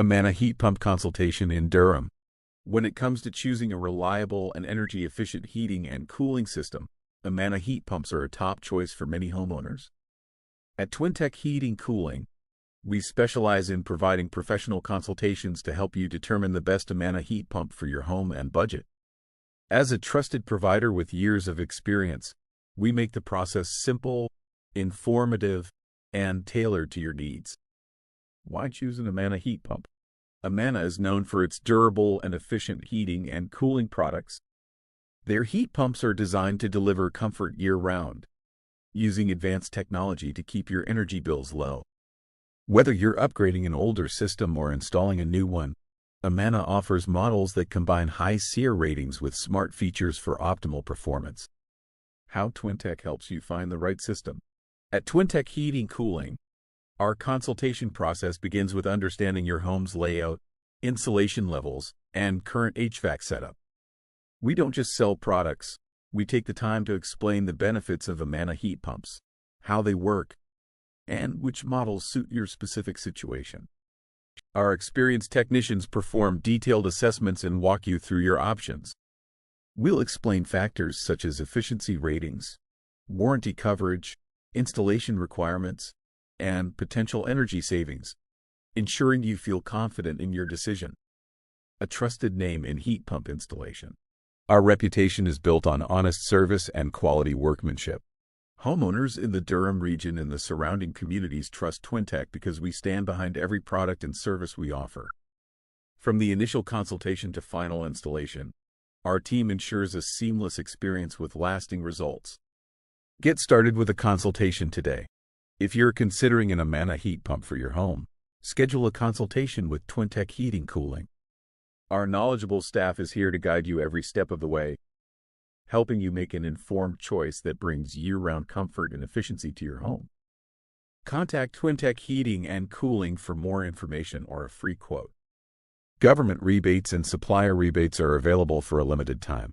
Amana Heat Pump Consultation in Durham. When it comes to choosing a reliable and energy-efficient heating and cooling system, Amana heat pumps are a top choice for many homeowners. At Twintech Heating Cooling, we specialize in providing professional consultations to help you determine the best Amana heat pump for your home and budget. As a trusted provider with years of experience, we make the process simple, informative, and tailored to your needs. Why choose an Amana heat pump? Amana is known for its durable and efficient heating and cooling products. Their heat pumps are designed to deliver comfort year-round, using advanced technology to keep your energy bills low. Whether you're upgrading an older system or installing a new one, Amana offers models that combine high SEER ratings with smart features for optimal performance. How Twintech helps you find the right system. At Twintech Heating Cooling, our consultation process begins with understanding your home's layout, insulation levels, and current HVAC setup. We don't just sell products, we take the time to explain the benefits of Amana heat pumps, how they work, and which models suit your specific situation. Our experienced technicians perform detailed assessments and walk you through your options. We'll explain factors such as efficiency ratings, warranty coverage, installation requirements, and potential energy savings, ensuring you feel confident in your decision. A trusted name in heat pump installation. Our reputation is built on honest service and quality workmanship. Homeowners in the Durham region and the surrounding communities trust Twintech because we stand behind every product and service we offer. From the initial consultation to final installation, our team ensures a seamless experience with lasting results. Get started with a consultation today. If you're considering an Amana heat pump for your home, schedule a consultation with Twintech Heating Cooling. Our knowledgeable staff is here to guide you every step of the way, helping you make an informed choice that brings year-round comfort and efficiency to your home. Contact Twintech Heating and Cooling for more information or a free quote. Government rebates and supplier rebates are available for a limited time.